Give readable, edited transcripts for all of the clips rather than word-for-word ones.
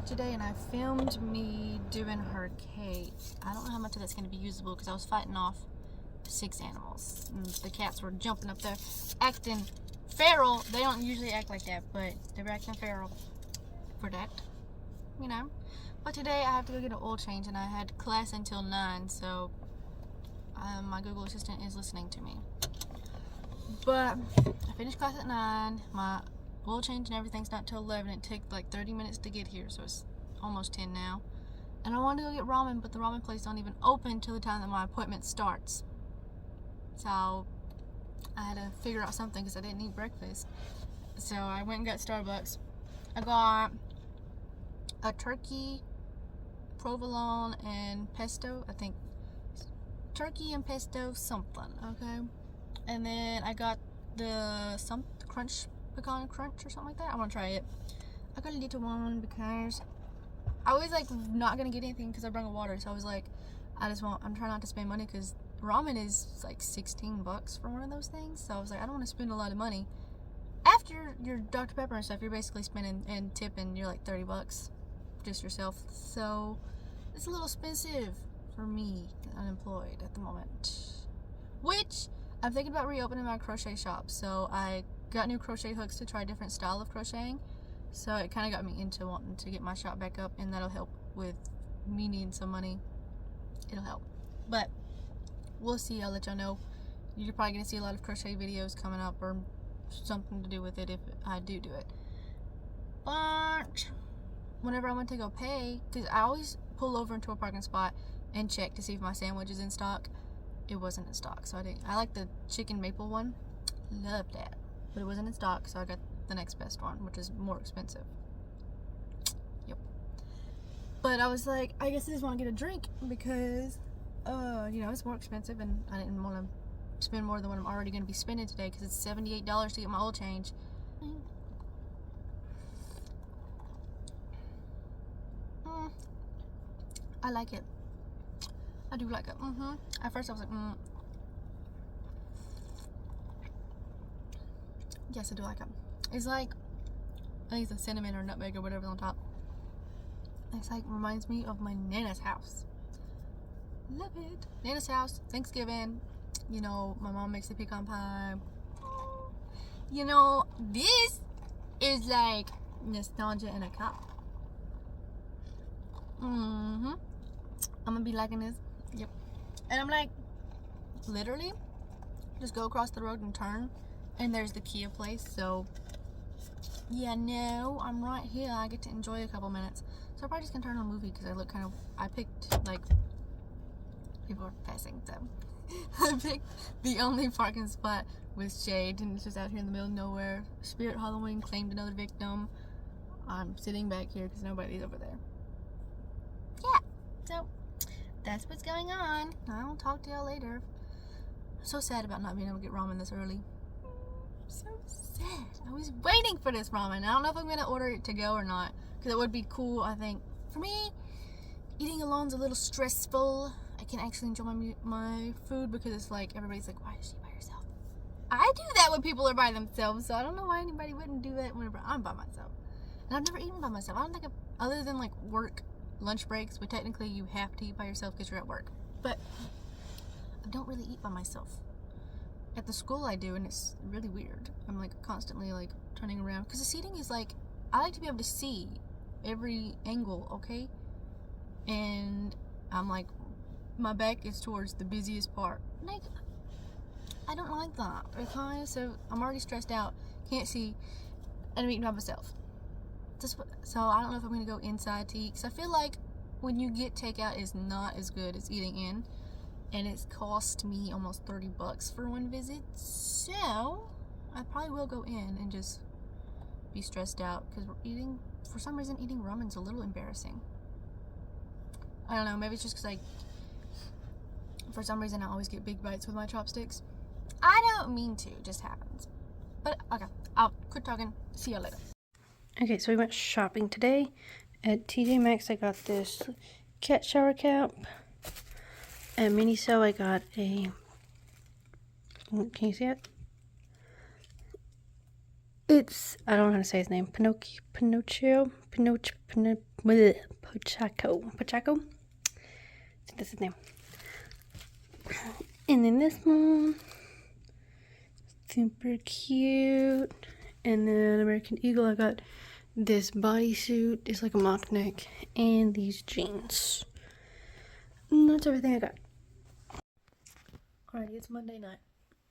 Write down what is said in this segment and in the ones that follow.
shop today and I filmed me doing her cage. I don't know how much of that's going to be usable because I was fighting off 6 animals. And the cats were jumping up there acting feral. They don't usually act like that, but they were acting feral for that, you know. But today I have to go get an oil change and I had class until 9, so my Google Assistant is listening to me. But I finished class at 9. My oil change and everything's not till 11. It took like 30 minutes to get here, so it's almost 10 now. And I wanted to go get ramen, but the ramen place don't even open till the time that my appointment starts. So I had to figure out something because I didn't eat breakfast. So I went and got Starbucks. I got a turkey, provolone, and pesto. I think turkey and pesto something, okay? And then I got the crunch, pecan crunch or something like that. I want to try it. I got a little one because I was like not gonna get anything because I brought water. So I was like, I'm trying not to spend money because ramen is like $16 for one of those things. So I was like, I don't want to spend a lot of money. After your Dr. Pepper and stuff, you're basically spending and tipping, you're like $30 just yourself. So it's a little expensive for me, unemployed at the moment. Which I'm thinking about reopening my crochet shop. So I got new crochet hooks to try a different style of crocheting. So it kind of got me into wanting to get my shop back up, and that'll help with me needing some money. It'll help. But we'll see. I'll let y'all know. You're probably going to see a lot of crochet videos coming up or something to do with it if I do it. But whenever I went to go pay, because I always pull over into a parking spot and check to see if my sandwich is in stock. It wasn't in stock, so I didn't. I like the chicken maple one. Love that. But it wasn't in stock, so I got the next best one, which is more expensive. Yep. But I was like, I guess I just want to get a drink because, you know, it's more expensive and I didn't want to spend more than what I'm already going to be spending today because it's $78 to get my oil change. I like it. I do like it. At first I was like, yes, I do like it. It's like, I think it's a cinnamon or nutmeg or whatever on top. It's like, reminds me of my Nana's house. Love it. Nana's house, Thanksgiving. You know, my mom makes the pecan pie. You know, this is like nostalgia in a cup. I'm gonna be liking this. Yep. And I'm like, literally, just go across the road and turn, and there's the Kia place. So, yeah, no, I'm right here. I get to enjoy a couple minutes. So I'm probably just gonna turn on a movie because I look kind of. I picked like people are passing, so I picked the only parking spot with shade, and it's just out here in the middle of nowhere. Spirit Halloween claimed another victim. I'm sitting back here because nobody's over there. Yeah. So that's what's going on. I'll talk to y'all later. I'm so sad about not being able to get ramen this early. So sad. I was waiting for this ramen. I don't know if I'm going to order it to go or not, because it would be cool, I think. For me, eating alone's a little stressful. I can actually enjoy my food because it's like, everybody's like, why is she by herself? I do that when people are by themselves, so I don't know why anybody wouldn't do that whenever I'm by myself. And I've never eaten by myself. I don't think other than like work lunch breaks, but technically you have to eat by yourself because you're at work. But I don't really eat by myself. At the school I do, and it's really weird. I'm like constantly like turning around because the seating is like, I like to be able to see every angle, okay? And I'm like, my back is towards the busiest part. Like, I don't like that, okay? So I'm already stressed out, can't see, and I'm eating by myself. So I don't know if I'm gonna go inside to eat, because I feel like when you get takeout, it's not as good as eating in, and it's cost me almost $30 for one visit. So I probably will go in and just be stressed out because for some reason eating ramen's a little embarrassing. I don't know, maybe it's just because for some reason I always get big bites with my chopsticks. I don't mean to, it just happens. But okay, I'll quit talking. See you later. Okay, so we went shopping today at TJ Maxx. I got this cat shower cap. At Miniso, I got a, can you see it? It's, I don't know how to say his name. Pochaco. I think that's his name. And then this one, super cute. And then American Eagle, I got this bodysuit. It's like a mock neck. And these jeans. And that's everything I got. Alrighty, it's Monday night.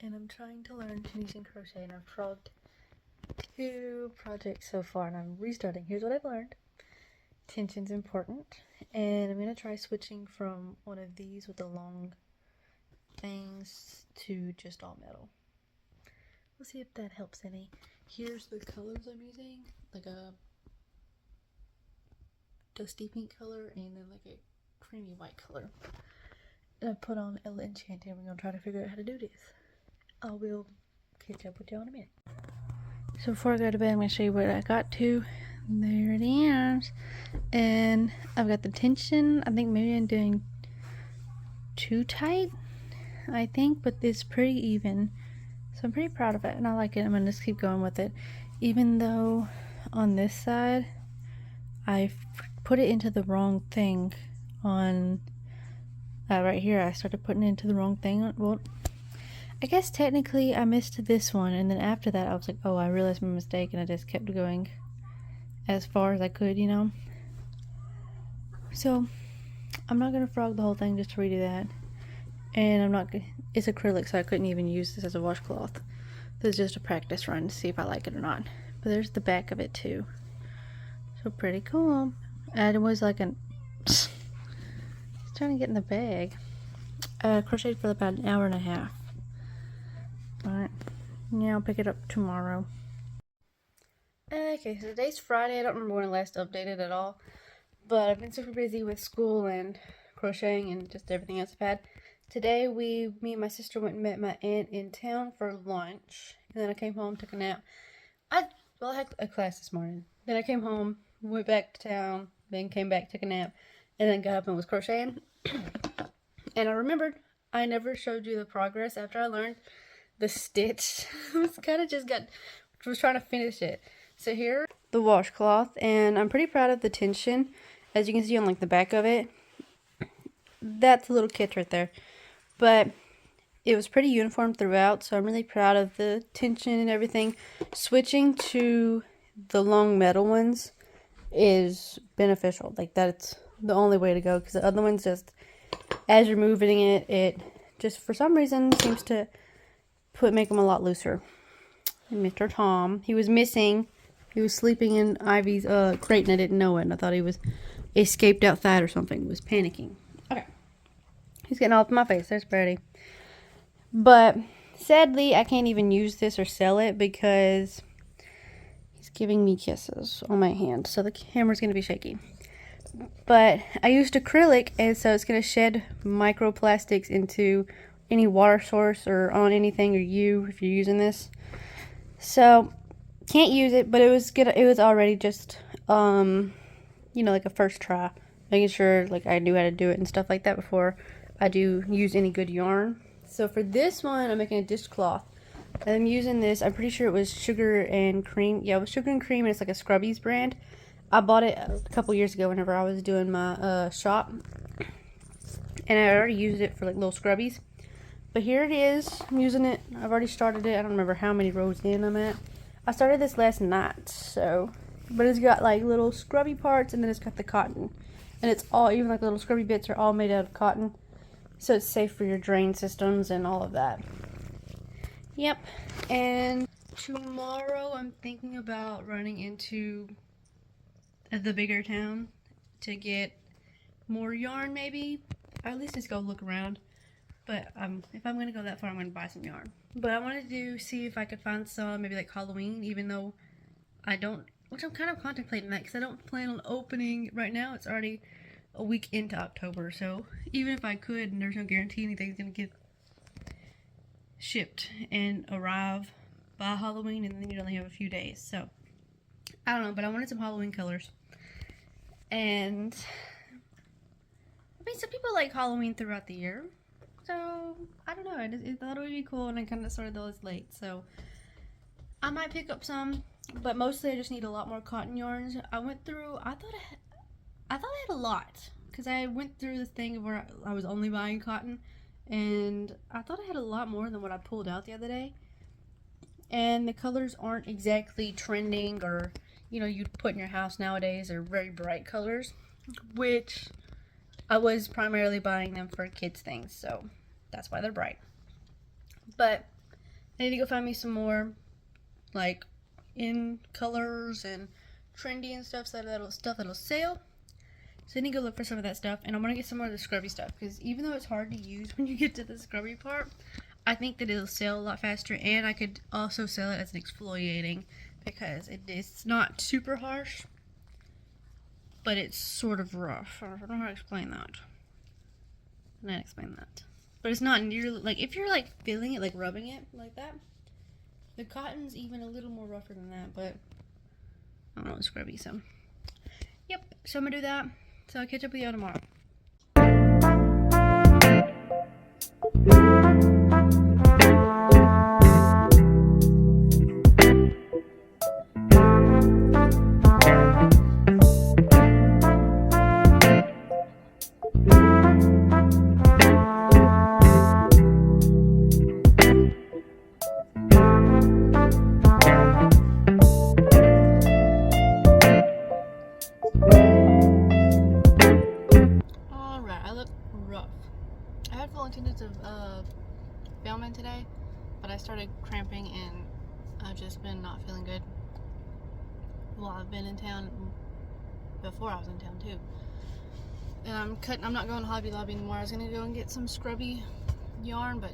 And I'm trying to learn Tunisian crochet. And I've frogged 2 projects so far. And I'm restarting. Here's what I've learned. Tension's important. And I'm going to try switching from one of these with the long things to just all metal. We'll see if that helps any. Here's the colors I'm using, like a dusty pink color and then like a creamy white color. And I put on Ella Enchanted and we're gonna try to figure out how to do this. I will catch up with y'all in a minute. So before I go to bed, I'm gonna show you what I got to. There it is. And I've got the tension. I think maybe I'm doing too tight, I think, but it's pretty even. So I'm pretty proud of it and I like it. I'm going to just keep going with it. Even though on this side, I put it into the wrong thing on, right here, I started putting it into the wrong thing. Well, I guess technically I missed this one. And then after that, I was like, oh, I realized my mistake. And I just kept going as far as I could, you know. So I'm not going to frog the whole thing just to redo that. And I'm not, it's acrylic, so I couldn't even use this as a washcloth. This is just a practice run to see if I like it or not. But there's the back of it too. So pretty cool. And it was like it's trying to get in the bag. Crocheted for about an hour and a half. Alright, now I'll pick it up tomorrow. Okay, so today's Friday. I don't remember when I last updated at all. But I've been super busy with school and crocheting and just everything else I've had. Today, me and my sister went and met my aunt in town for lunch. And then I came home, took a nap. I had a class this morning. Then I came home, went back to town, then came back, took a nap, and then got up and was crocheting. And I remembered I never showed you the progress after I learned the stitch. I was kind of was trying to finish it. So here, the washcloth, and I'm pretty proud of the tension. As you can see on like the back of it, that's a little kit right there. But it was pretty uniform throughout, so I'm really proud of the tension and everything. Switching to the long metal ones is beneficial. Like, that's the only way to go, because the other ones just, as you're moving it, it just for some reason seems to make them a lot looser. And Mr. Tom, he was missing. He was sleeping in Ivy's crate and I didn't know it, and I thought he was escaped outside or something. He was panicking. Okay. He's getting all up in my face. There's Brady. But sadly, I can't even use this or sell it because he's giving me kisses on my hand. So the camera's going to be shaky. But I used acrylic, and so it's going to shed microplastics into any water source or on anything, or if you're using this. So can't use it, but it was good. It was already just like a first try, making sure like I knew how to do it and stuff like that before I do use any good yarn. So for this one, I'm making a dishcloth. And I'm using this, I'm pretty sure it was Sugar and Cream. Yeah, it was Sugar and Cream, and it's like a Scrubbies brand. I bought it a couple years ago whenever I was doing my shop. And I already used it for like little scrubbies. But here it is. I'm using it. I've already started it. I don't remember how many rows in I'm at. I started this last night, so. But it's got like little scrubby parts, and then it's got the cotton. And it's all, even like little scrubby bits are all made out of cotton. So it's safe for your drain systems and all of that. Yep. And tomorrow I'm thinking about running into the bigger town to get more yarn, maybe. Or at least just go look around. But if I'm going to go that far, I'm going to buy some yarn. But I wanted to see if I could find some, maybe like Halloween, even though I don't, which I'm kind of contemplating that because I don't plan on opening right now. It's already a week into October, so even if I could, and there's no guarantee anything's going to get shipped and arrive by Halloween, and then you only have a few days. So I don't know, but I wanted some Halloween colors. And I mean, some people like Halloween throughout the year. So, I don't know, I thought it would be cool, and I kind of started those late, so I might pick up some, but mostly I just need a lot more cotton yarns. I went through, I thought I had a lot because I went through this thing where I was only buying cotton, and I thought I had a lot more than what I pulled out the other day. And the colors aren't exactly trending, or you'd put in your house nowadays. They're very bright colors, which I was primarily buying them for kids things, so that's why they're bright. But I need to go find me some more like in colors and trendy and stuff, so that'll sell. So I need to go look for some of that stuff, and I'm gonna get some more of the scrubby stuff, because even though it's hard to use when you get to the scrubby part, I think that it'll sell a lot faster, and I could also sell it as an exfoliating, because it's not super harsh, but it's sort of rough. I don't know how to explain that. I didn't explain that. But it's not nearly, like, if you're like feeling it, like rubbing it like that, the cotton's even a little more rougher than that, but I don't know, it's scrubby, so. Yep, so I'm gonna do that. So I'll catch up with y'all tomorrow. Filming today, but I started cramping and I've just been not feeling good. Well, I've been in town before I was in town too, and I'm not going to Hobby Lobby anymore. I was gonna go and get some scrubby yarn, but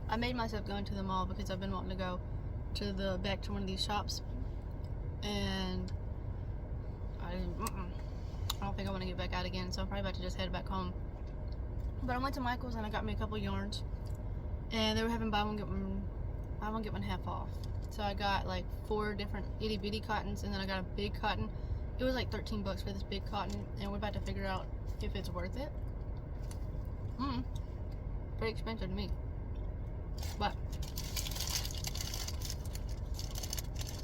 I made myself go into the mall because I've been wanting to go to back to one of these shops, and I don't think I want to get back out again, so I'm probably about to just head back home. But I went to Michael's and I got me a couple yarns, and they were having buy one get one half off. So I got like 4 different itty bitty cottons, and then I got a big cotton. It was like $13 for this big cotton, and we're about to figure out if it's worth it. Pretty expensive to me, but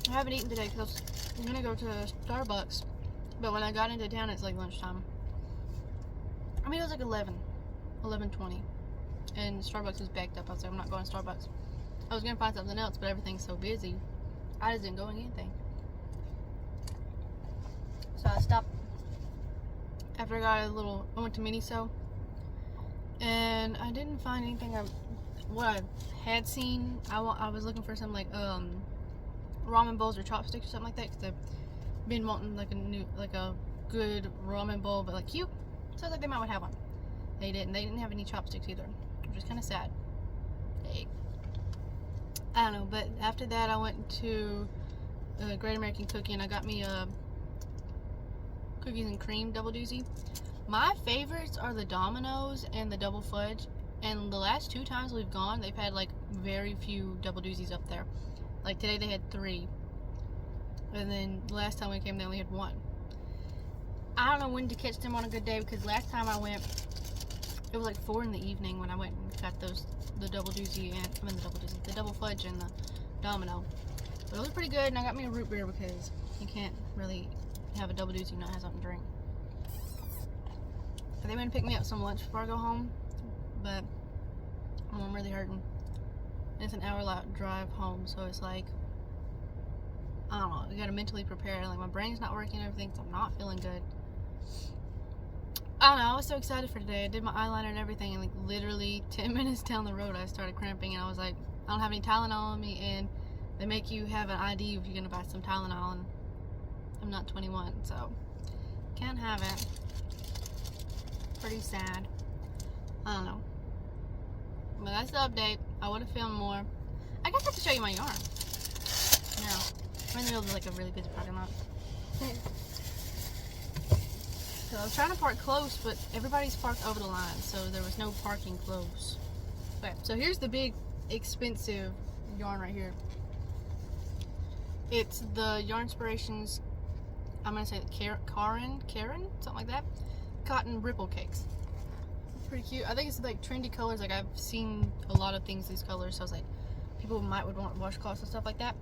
I haven't eaten today because I'm gonna go to Starbucks. But when I got into town, it's like lunchtime. I mean, it was like 11:20, and Starbucks was backed up. I was like, I'm not going to Starbucks. I was gonna find something else, but everything's so busy, I just didn't go in anything. So I stopped after I went to Miniso, and I didn't find anything. What I had seen, I was looking for some like ramen bowls or chopsticks or something like that, because I've been wanting like a good ramen bowl, but like cute. So I was like, they might have one. They didn't have any chopsticks either, which is kind of sad. Hey. I don't know, but after that I went to Great American Cookie, and I got me a cookies and cream double doozy. My favorites are the Domino's and the double fudge, and the last 2 times we've gone, they've had like very few double doozies up there. Like today they had 3, and then the last time we came they only had 1. I don't know when to catch them on a good day, because last time I went, it was like 4 in the evening when I went and got the double doozy and the double fudge and the Domino. But it was pretty good, and I got me a root beer because you can't really have a double doozy and not have something to drink. They went and pick me up some lunch before I go home, but I'm really hurting. It's an hour drive home, so it's like, I don't know, I gotta mentally prepare. Like, my brain's not working and everything, so I'm not feeling good. I don't know, I was so excited for today. I did my eyeliner and everything, and like literally 10 minutes down the road I started cramping, and I was like, I don't have any Tylenol on me, and they make you have an ID if you're gonna buy some Tylenol, and I'm not 21, so can't have it. Pretty sad. I don't know. But that's the update. I would have filmed more. I guess I have to show you my yarn. Now, I'm in the middle of like a really busy parking lot. So I was trying to park close, but everybody's parked over the line, so there was no parking close. Okay, so here's the big, expensive yarn right here. It's the Yarnspirations, I'm gonna say Karen, something like that. Cotton Ripple Cakes. Pretty cute. I think it's like trendy colors. Like, I've seen a lot of things these colors, so I was like, people would want washcloths and stuff like that.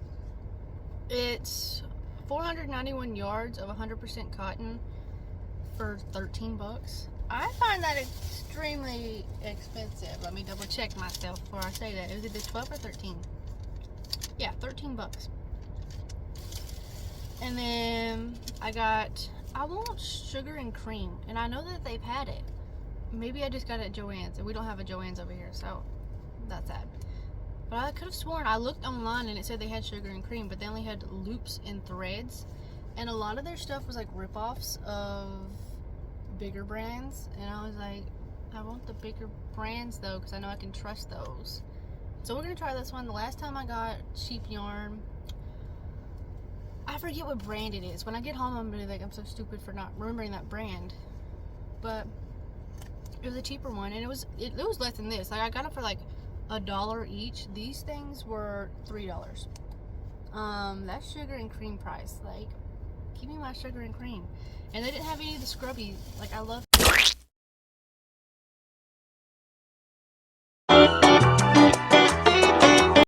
It's 491 yards of 100% cotton for $13. I find that extremely expensive. Let me double check myself before I say that. Is it 12 or 13? Yeah, $13. And then I want sugar and cream, and I know that they've had it. Maybe I just got it at Joann's, and we don't have a Joann's over here, so that's sad. But I could have sworn I looked online and it said they had sugar and cream, but they only had loops and threads, and a lot of their stuff was like rip-offs of bigger brands, and I was like, I want the bigger brands though, because I know I can trust those. So we're gonna try this one. The last time I got cheap yarn, I forget what brand it is. When I get home, I'm gonna be like, I'm so stupid for not remembering that brand. But it was a cheaper one, and it was less than this. Like, I got it for like $1 each. These things were $3. That's sugar and cream price. Like, give me my sugar and cream. And they didn't have any of the scrubby. Like, I love